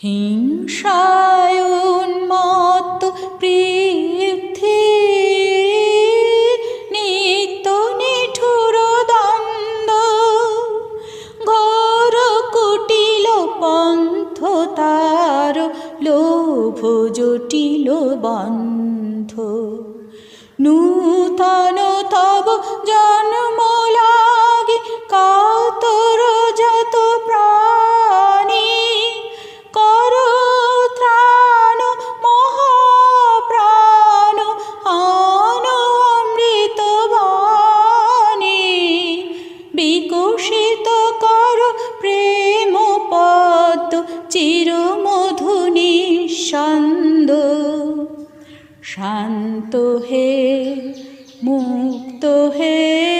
হিংসায় উন্মত্ত পৃথ্বী, নিত্য নিঠুর দ্বন্দ্ব, ঘোর কুটিল পন্থ তার, লোভ জটিল বন্ধ। নূতন তব জন্ম লাগি কাতর যত প্রাণী, কর ত্রাণ মহাপ্রাণ আন অমৃত বাণী। বিকশিত কর প্রেম পদ্ম চির মধু নিঃসন্দ। শান্ত হে মুক্ত হে